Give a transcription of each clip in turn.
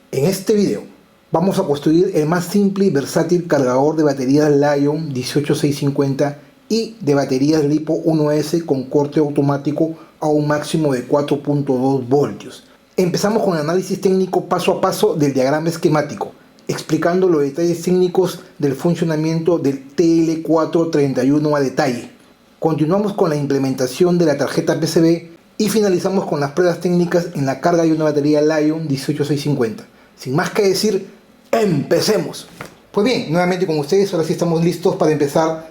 En este video vamos a construir el más simple y versátil cargador de baterías Lion 18650 y de baterías LiPo 1S con corte automático a un máximo de 4.2 voltios. Empezamos con el análisis técnico paso a paso del diagrama esquemático, explicando los detalles técnicos del funcionamiento del TL431 a detalle. Continuamos con la implementación de la tarjeta PCB y finalizamos con las pruebas técnicas en la carga de una batería Lion 18650. Sin más que decir, ¡empecemos! Pues bien, nuevamente con ustedes, ahora sí estamos listos para empezar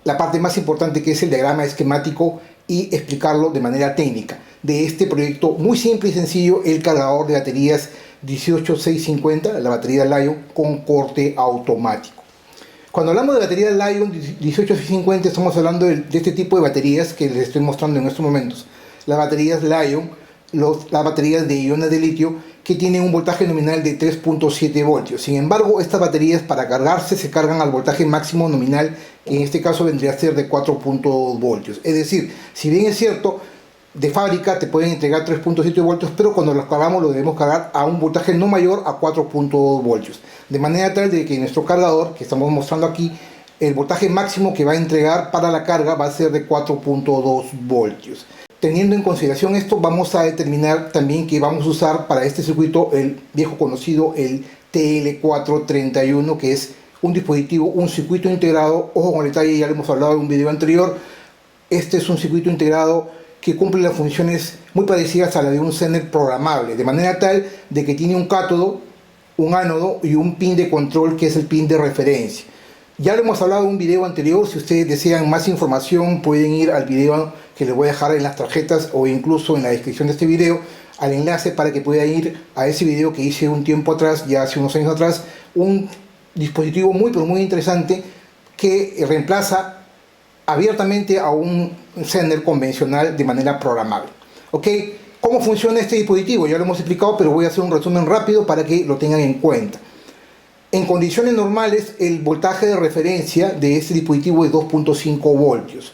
la parte más importante, que es el diagrama esquemático, y explicarlo de manera técnica de este proyecto muy simple y sencillo, el cargador de baterías 18650, la batería Lion con corte automático. Cuando hablamos de baterías Lion 18650 estamos hablando de este tipo de baterías que les estoy mostrando en estos momentos. Las baterías Lion, las baterías de iones de litio, que tienen un voltaje nominal de 3.7 voltios. Sin embargo, estas baterías para cargarse se cargan al voltaje máximo nominal, que en este caso vendría a ser de 4.2 voltios. Es decir, si bien es cierto, de fábrica te pueden entregar 3.7 voltios, pero cuando los cargamos lo debemos cargar a un voltaje no mayor a 4.2 voltios. De manera tal de que nuestro cargador, que estamos mostrando aquí, el voltaje máximo que va a entregar para la carga va a ser de 4.2 voltios. Teniendo en consideración esto, vamos a determinar también que vamos a usar para este circuito el viejo conocido, el TL431, que es un dispositivo, un circuito integrado. Ojo con el detalle, ya lo hemos hablado en un video anterior. Este es un circuito integrado que cumple las funciones muy parecidas a la de un Zener programable, de manera tal de que tiene un cátodo, un ánodo y un pin de control, que es el pin de referencia. Ya lo hemos hablado en un video anterior. Si ustedes desean más información pueden ir al video que les voy a dejar en las tarjetas o incluso en la descripción de este video, al enlace para que puedan ir a ese video que hice un tiempo atrás, ya hace unos años atrás, un dispositivo muy pero muy interesante que reemplaza abiertamente a un Zener convencional de manera programable. ¿Ok? ¿Cómo funciona este dispositivo? Ya lo hemos explicado, pero voy a hacer un resumen rápido para que lo tengan en cuenta. En condiciones normales, el voltaje de referencia de este dispositivo es 2.5 voltios.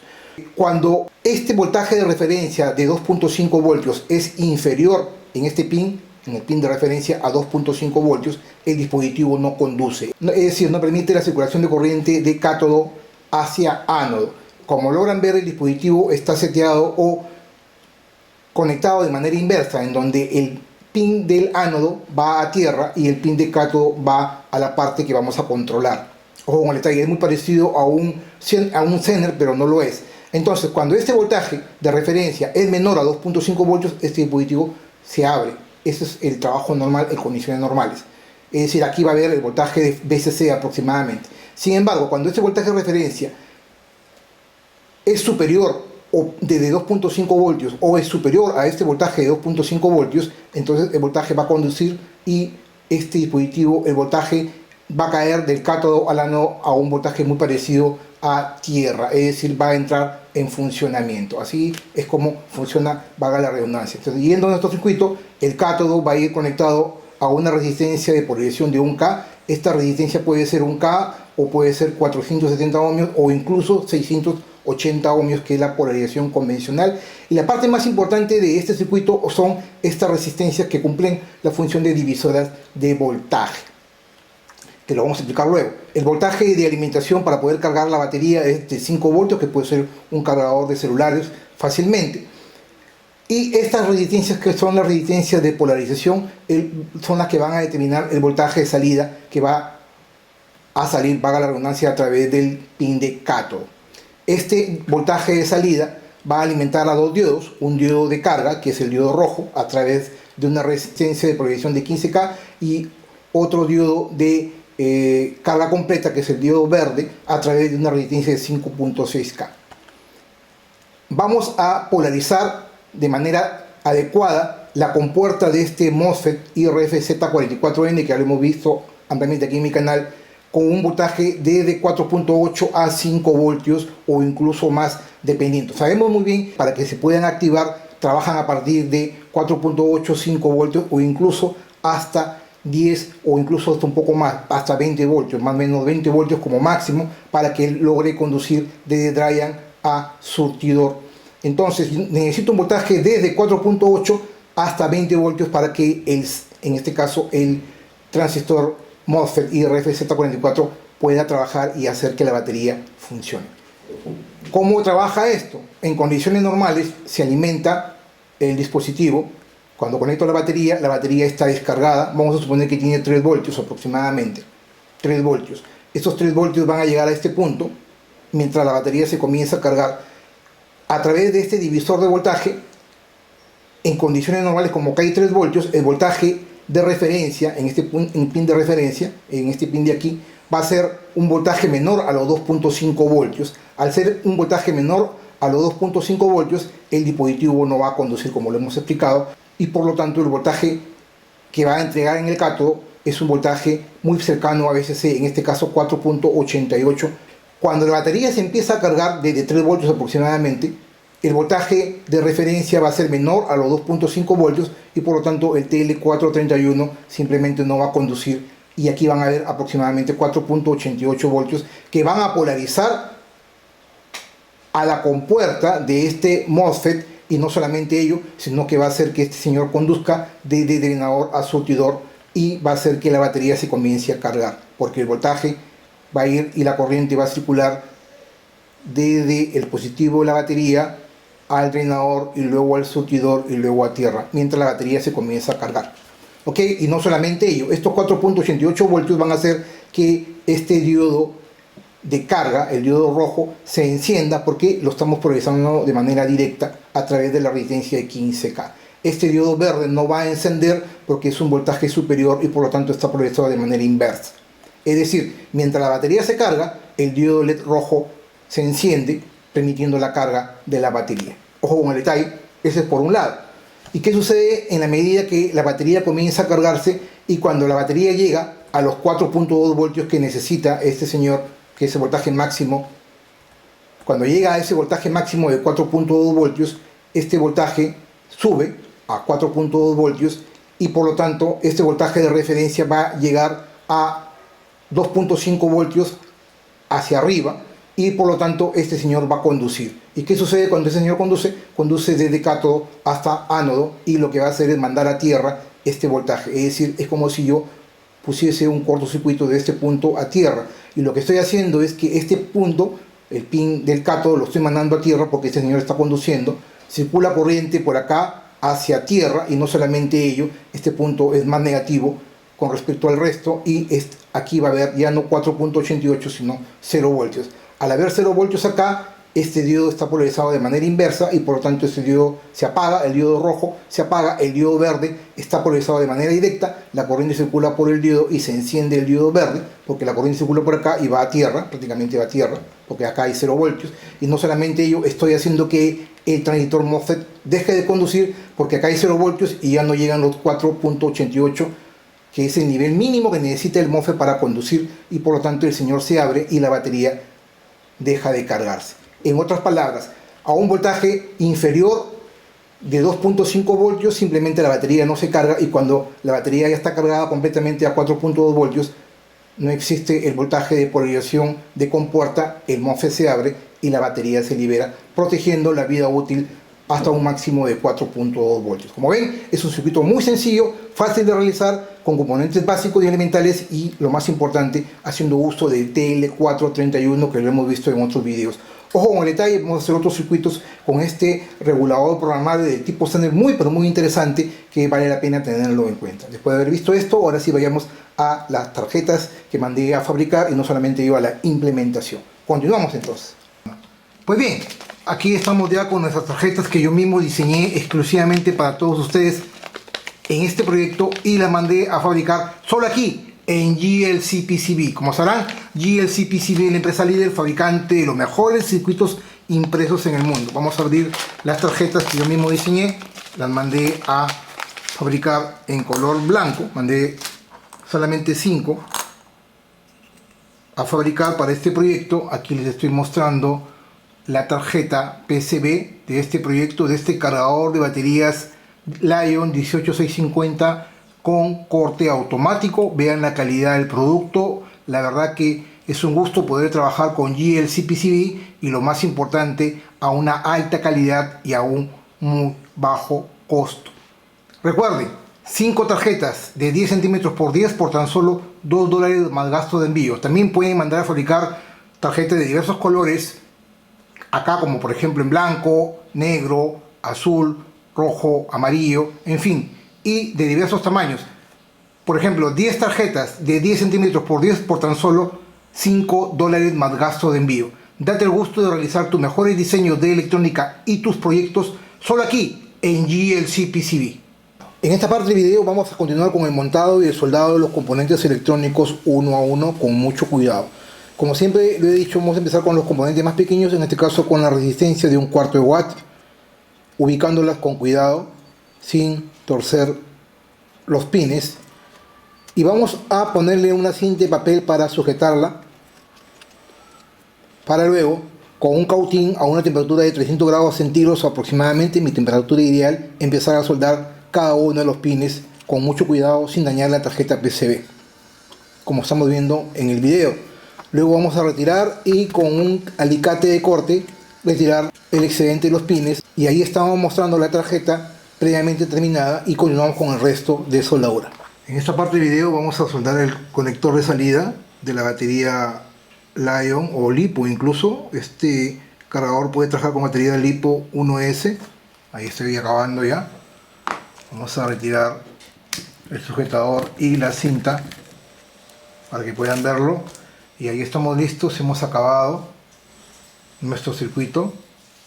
Cuando este voltaje de referencia de 2.5 voltios es inferior en este pin, en el pin de referencia, a 2.5 voltios, el dispositivo no conduce. Es decir, no permite la circulación de corriente de cátodo hacia ánodo. Como logran ver, el dispositivo está seteado o conectado de manera inversa, en donde el pin del ánodo va a tierra y el pin de cátodo va a la parte que vamos a controlar. Ojo con el detalle, es muy parecido a un Zener, pero no lo es. Entonces, cuando este voltaje de referencia es menor a 2.5 voltios, este dispositivo se abre. Ese es el trabajo normal en condiciones normales. Es decir, aquí va a haber el voltaje de VCC aproximadamente. Sin embargo, cuando este voltaje de referencia es superior o de 2.5 voltios o es superior a este voltaje de 2.5 voltios, entonces el voltaje va a conducir y este dispositivo, el voltaje va a caer del cátodo al ánodo a un voltaje muy parecido a tierra, es decir, va a entrar en funcionamiento. Así es como funciona, valga la redundancia. Entonces, yendo a nuestro circuito, el cátodo va a ir conectado a una resistencia de polarización de 1K. Esta resistencia puede ser 1K o puede ser 470 ohmios o incluso 680 ohmios, que es la polarización convencional. Y la parte más importante de este circuito son estas resistencias que cumplen la función de divisoras de voltaje, que lo vamos a explicar luego. El voltaje de alimentación para poder cargar la batería es de 5 voltios, que puede ser un cargador de celulares fácilmente. Y estas resistencias, que son las resistencias de polarización, son las que van a determinar el voltaje de salida que va a salir, valga la redundancia, a través del pin de cátodo. Este voltaje de salida va a alimentar a dos diodos, un diodo de carga, que es el diodo rojo, a través de una resistencia de polarización de 15K, y otro diodo de carga completa, que es el diodo verde, a través de una resistencia de 5.6K. Vamos a polarizar de manera adecuada la compuerta de este MOSFET IRFZ44N, que ya lo hemos visto ampliamente aquí en mi canal, con un voltaje de 4.8 a 5 voltios o incluso más, dependiendo. Sabemos muy bien, para que se puedan activar, trabajan a partir de 4.8, 5 voltios o incluso hasta 10 o incluso hasta un poco más, hasta 20 voltios, más o menos 20 voltios como máximo, para que él logre conducir desde dryam a surtidor. Entonces necesito un voltaje desde 4.8 hasta 20 voltios para que en este caso el transistor MOSFET IRF-Z44 pueda trabajar y hacer que la batería funcione. ¿Cómo trabaja esto? En condiciones normales se alimenta el dispositivo. Cuando conecto la batería está descargada. Vamos a suponer que tiene 3 voltios aproximadamente. 3 voltios. Estos 3 voltios van a llegar a este punto mientras la batería se comienza a cargar. A través de este divisor de voltaje, en condiciones normales, como que hay 3 voltios, el voltaje de referencia, en este pin de referencia, en este pin de aquí, va a ser un voltaje menor a los 2.5 voltios. Al ser un voltaje menor a los 2.5 voltios, el dispositivo no va a conducir como lo hemos explicado, y por lo tanto el voltaje que va a entregar en el cátodo es un voltaje muy cercano a VCC, en este caso 4.88. Cuando la batería se empieza a cargar desde 3 voltios aproximadamente, el voltaje de referencia va a ser menor a los 2.5 voltios y por lo tanto el TL431 simplemente no va a conducir, y aquí van a ver aproximadamente 4.88 voltios que van a polarizar a la compuerta de este MOSFET, y no solamente ello, sino que va a hacer que este señor conduzca desde drenador a surtidor y va a hacer que la batería se comience a cargar, porque el voltaje va a ir y la corriente va a circular desde el positivo de la batería al drenador y luego al surtidor y luego a tierra, mientras la batería se comienza a cargar. ¿Ok? Y no solamente ello, estos 4.88 voltios van a hacer que este diodo de carga, el diodo rojo, se encienda porque lo estamos polarizando de manera directa a través de la resistencia de 15K. Este diodo verde no va a encender porque es un voltaje superior y por lo tanto está polarizado de manera inversa. Es decir, mientras la batería se carga, el diodo LED rojo se enciende, permitiendo la carga de la batería. Ojo con el detalle, ese es por un lado. ¿Y qué sucede en la medida que la batería comienza a cargarse y cuando la batería llega a los 4.2 voltios que necesita este señor, que es el voltaje máximo? Cuando llega a ese voltaje máximo de 4.2 voltios, este voltaje sube a 4.2 voltios y por lo tanto este voltaje de referencia va a llegar a 2.5 voltios hacia arriba y por lo tanto este señor va a conducir. ¿Y qué sucede cuando este señor conduce? Conduce desde cátodo hasta ánodo y lo que va a hacer es mandar a tierra este voltaje. Es decir, es como si yo pusiese un cortocircuito de este punto a tierra, y lo que estoy haciendo es que este punto, el pin del cátodo, lo estoy mandando a tierra porque este señor está conduciendo, circula corriente por acá hacia tierra, y no solamente ello, este punto es más negativo con respecto al resto y aquí va a haber ya no 4.88 sino 0 voltios. Al haber 0 voltios acá, este diodo está polarizado de manera inversa y por lo tanto este diodo se apaga, el diodo rojo se apaga, el diodo verde está polarizado de manera directa, la corriente circula por el diodo y se enciende el diodo verde porque la corriente circula por acá y va a tierra, prácticamente va a tierra, porque acá hay 0 voltios. Y no solamente ello, estoy haciendo que el transistor MOSFET deje de conducir porque acá hay 0 voltios y ya no llegan los 4.88, que es el nivel mínimo que necesita el MOSFET para conducir, y por lo tanto el señor se abre y la batería deja de cargarse. En otras palabras, a un voltaje inferior de 2.5 voltios simplemente la batería no se carga, y cuando la batería ya está cargada completamente a 4.2 voltios no existe el voltaje de polarización de compuerta, el MOSFET se abre y la batería se libera, protegiendo la vida útil hasta un máximo de 4.2 voltios. Como ven, es un circuito muy sencillo, fácil de realizar, con componentes básicos y elementales y, lo más importante, haciendo uso del TL431 que lo hemos visto en otros videos. Ojo con el detalle, vamos a hacer otros circuitos con este regulador programable de tipo estándar muy pero muy interesante que vale la pena tenerlo en cuenta. Después de haber visto esto, ahora sí vayamos a las tarjetas que mandé a fabricar y no solamente yo a la implementación. Continuamos entonces. Pues bien, aquí estamos ya con nuestras tarjetas que yo mismo diseñé exclusivamente para todos ustedes en este proyecto y las mandé a fabricar solo aquí en GLC PCB. Como sabrán, GLC PCB es la empresa líder, fabricante de los mejores circuitos impresos en el mundo. Vamos a abrir las tarjetas que yo mismo diseñé, las mandé a fabricar en color blanco, mandé solamente 5 a fabricar para este proyecto. Aquí les estoy mostrando la tarjeta PCB de este proyecto, de este cargador de baterías Lion 18650 con corte automático. Vean la calidad del producto, la verdad que es un gusto poder trabajar con GLC PCB y, lo más importante, a una alta calidad y a un muy bajo costo. Recuerden, 5 tarjetas de 10 centímetros por 10 por tan solo $2 más gasto de envío. También pueden mandar a fabricar tarjetas de diversos colores, acá como por ejemplo en blanco, negro, azul, rojo, amarillo, en fin, y de diversos tamaños. Por ejemplo, 10 tarjetas de 10 centímetros por 10 por tan solo $5 más gasto de envío. Date el gusto de realizar tus mejores diseños de electrónica y tus proyectos solo aquí en GLC PCB. En esta parte del video vamos a continuar con el montado y el soldado de los componentes electrónicos uno a uno con mucho cuidado. Como siempre lo he dicho, vamos a empezar con los componentes más pequeños, en este caso con la resistencia de 1/4 de watt, ubicándolas con cuidado, sin torcer los pines. Y vamos a ponerle una cinta de papel para sujetarla, para luego, con un cautín a una temperatura de 300 grados centígrados aproximadamente, mi temperatura ideal, empezar a soldar cada uno de los pines con mucho cuidado sin dañar la tarjeta PCB, como estamos viendo en el video. Luego vamos a retirar y con un alicate de corte retirar el excedente de los pines, y ahí estamos mostrando la tarjeta previamente terminada y continuamos con el resto de soldadura. En esta parte del video vamos a soldar el conector de salida de la batería Lion o LiPo incluso. Este cargador puede trabajar con batería LiPo 1S. Ahí estoy acabando ya. Vamos a retirar el sujetador y la cinta para que puedan verlo. Y ahí estamos listos, hemos acabado nuestro circuito.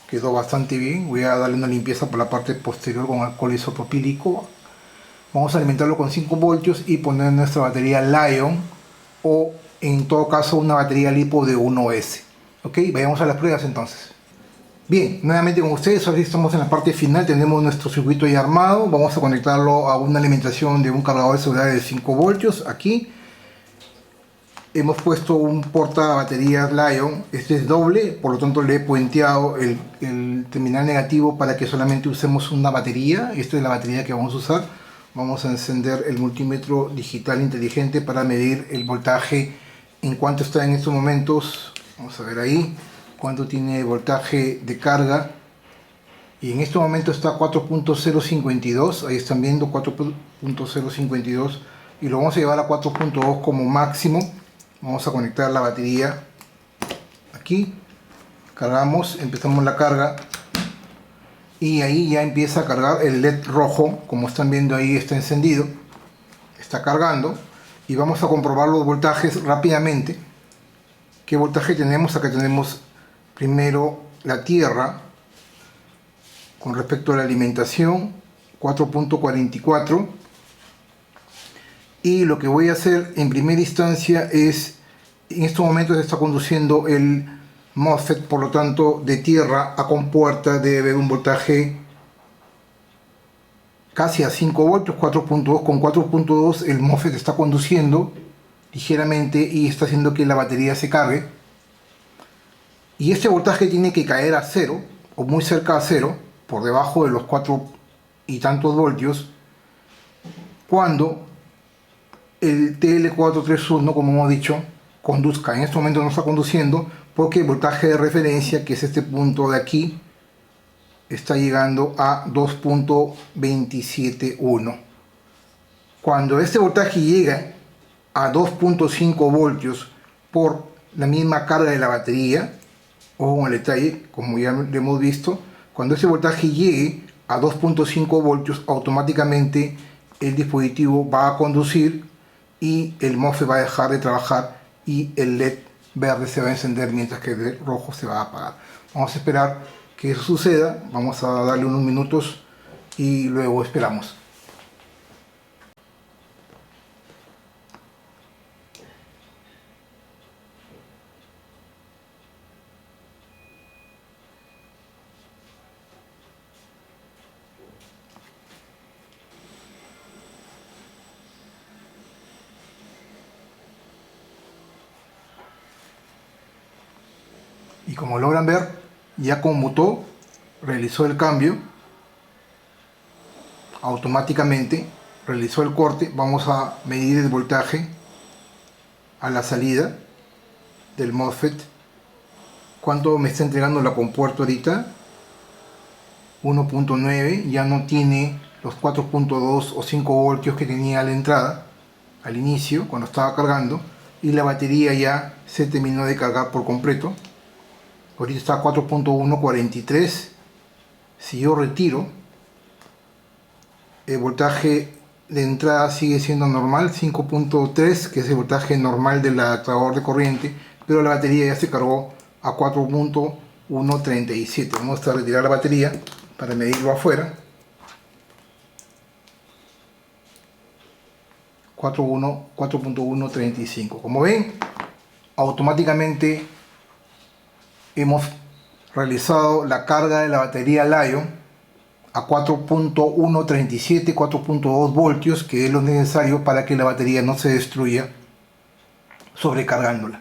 Quedó bastante bien. Voy a darle una limpieza por la parte posterior con alcohol isopropílico. Vamos a alimentarlo con 5 voltios y poner nuestra batería Lion, o en todo caso una batería LiPo de 1S. Ok, vayamos a las pruebas entonces. Bien, nuevamente con ustedes, ahora estamos en la parte final, tenemos nuestro circuito ya armado. Vamos a conectarlo a una alimentación de un cargador de celular de 5 voltios. Aquí hemos puesto un porta baterías Lion, este es doble, por lo tanto le he puenteado el terminal negativo para que solamente usemos una batería. Esta es la batería que vamos a usar. Vamos a encender el multímetro digital inteligente para medir el voltaje en cuanto está en estos momentos. Vamos a ver ahí cuánto tiene voltaje de carga, y en este momento está 4.052, ahí están viendo 4.052, y lo vamos a llevar a 4.2 como máximo. Vamos a conectar la batería aquí, cargamos, empezamos la carga, y ahí ya empieza a cargar el LED rojo, como están viendo ahí está encendido, está cargando, y vamos a comprobar los voltajes rápidamente. ¿Qué voltaje tenemos? Acá tenemos primero la tierra con respecto a la alimentación, 4.44, y lo que voy a hacer en primera instancia es, en estos momentos se está conduciendo el MOSFET, por lo tanto de tierra a compuerta debe haber un voltaje casi a 5 voltios, 4.2. Con 4.2 el MOSFET está conduciendo ligeramente y está haciendo que la batería se cargue, y este voltaje tiene que caer a 0 o muy cerca a 0, por debajo de los 4 y tantos voltios, cuando el TL431, como hemos dicho, conduzca. En este momento no está conduciendo porque el voltaje de referencia, que es este punto de aquí, está llegando a 2.271. Cuando este voltaje llega a 2.5 voltios por la misma carga de la batería, ojo con el detalle, como ya lo hemos visto, cuando ese voltaje llegue a 2.5 voltios, automáticamente el dispositivo va a conducir y el MOSFET va a dejar de trabajar y el LED verde se va a encender mientras que el LED rojo se va a apagar. Vamos a esperar que eso suceda, vamos a darle unos minutos y luego esperamos. Y como logran ver, ya conmutó, realizó el cambio, automáticamente realizó el corte. Vamos a medir el voltaje a la salida del MOSFET. ¿Cuánto me está entregando la compuerta ahorita? 1.9, ya no tiene los 4.2 o 5 voltios que tenía a la entrada, al inicio, cuando estaba cargando, y la batería ya se terminó de cargar por completo. Ahorita está a 4.143. Si yo retiro, el voltaje de entrada sigue siendo normal, 5.3, que es el voltaje normal del adaptador de corriente, pero la batería ya se cargó a 4.137. Vamos a retirar la batería para medirlo afuera. 4.135. Como ven, automáticamente hemos realizado la carga de la batería Lion a 4.137, 4.2 voltios, que es lo necesario para que la batería no se destruya sobrecargándola.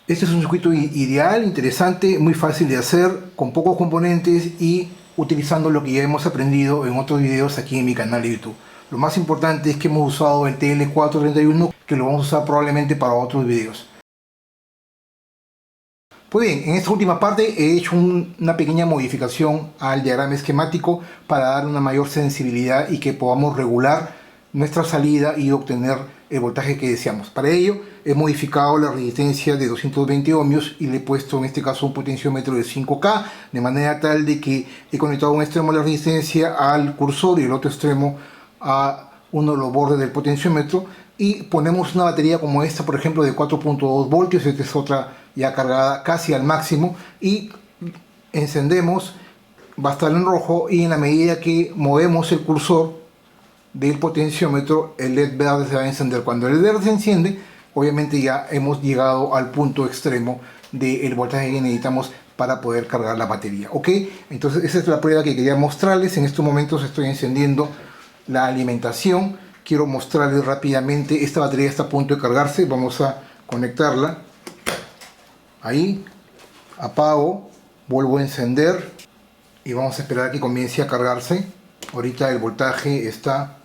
Este es un circuito ideal, interesante, muy fácil de hacer, con pocos componentes y utilizando lo que ya hemos aprendido en otros videos aquí en mi canal de YouTube. Lo más importante es que hemos usado el TL431, que lo vamos a usar probablemente para otros videos. Pues bien, en esta última parte he hecho una pequeña modificación al diagrama esquemático para dar una mayor sensibilidad y que podamos regular nuestra salida y obtener el voltaje que deseamos. Para ello he modificado la resistencia de 220 ohmios y le he puesto en este caso un potenciómetro de 5K, de manera tal de que he conectado un extremo de la resistencia al cursor y el otro extremo a uno de los bordes del potenciómetro, y ponemos una batería como esta, por ejemplo, de 4.2 voltios. Esta es otra ya cargada casi al máximo, y encendemos, va a estar en rojo, y en la medida que movemos el cursor del potenciómetro, el LED verde se va a encender. Cuando el LED verde se enciende, obviamente ya hemos llegado al punto extremo del voltaje que necesitamos para poder cargar la batería. ¿Ok? Entonces esa es la prueba que quería mostrarles. En estos momentos estoy encendiendo la alimentación. Quiero mostrarles rápidamente, esta batería está a punto de cargarse. Vamos a conectarla. Ahí, apago, vuelvo a encender y vamos a esperar a que comience a cargarse. Ahorita el voltaje está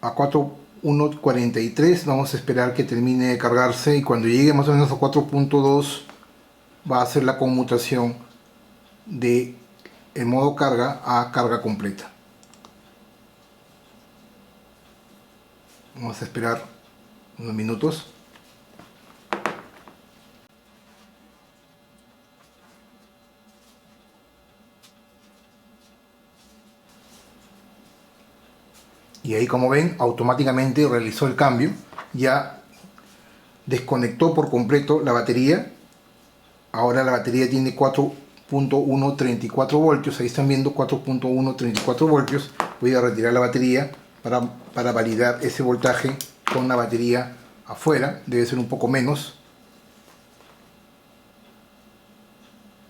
a 4.143. Vamos a esperar que termine de cargarse y cuando llegue más o menos a 4.2 va a hacer la conmutación de el modo carga a carga completa. Vamos a esperar unos minutos. Y ahí, como ven, automáticamente realizó el cambio. Ya desconectó por completo la batería. Ahora la batería tiene 4.134 voltios. Ahí están viendo 4.134 voltios. Voy a retirar la batería para validar ese voltaje con la batería afuera. Debe ser un poco menos.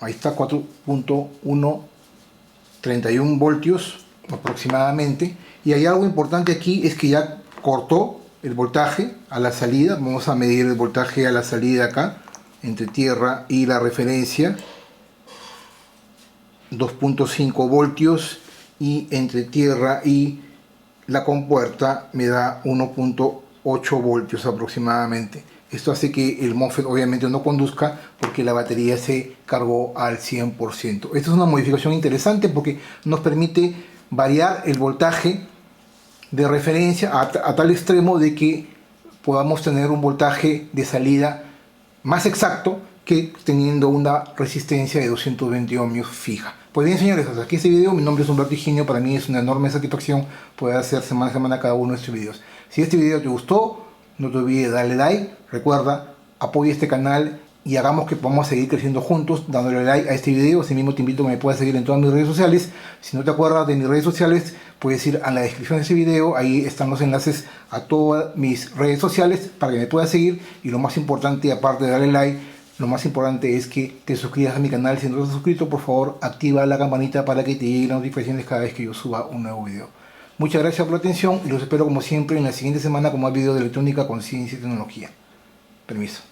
Ahí está, 4.131 voltios aproximadamente. Y hay algo importante aquí, es que ya cortó el voltaje a la salida. Vamos a medir el voltaje a la salida acá, entre tierra y la referencia, 2.5 voltios, y entre tierra y la compuerta me da 1.8 voltios aproximadamente. Esto hace que el MOSFET obviamente no conduzca porque la batería se cargó al 100%. Esta es una modificación interesante porque nos permite variar el voltaje de referencia a tal extremo de que podamos tener un voltaje de salida más exacto que teniendo una resistencia de 220 ohmios fija. Pues bien, señores, hasta aquí este video. Mi nombre es Humberto Higinio. Para mí es una enorme satisfacción poder hacer semana a semana cada uno de estos videos. Si este video te gustó, no te olvides de darle like. Recuerda, apoya este canal y hagamos que podamos seguir creciendo juntos dándole like a este video. Así mismo te invito a que me puedas seguir en todas mis redes sociales. Si no te acuerdas de mis redes sociales, puedes ir a la descripción de este video. Ahí están los enlaces a todas mis redes sociales para que me puedas seguir. Y lo más importante, aparte de darle like, lo más importante es que te suscribas a mi canal. Si no estás suscrito, por favor, activa la campanita para que te lleguen las notificaciones cada vez que yo suba un nuevo video. Muchas gracias por la atención y los espero como siempre en la siguiente semana con más videos de electrónica, conciencia y tecnología. Permiso.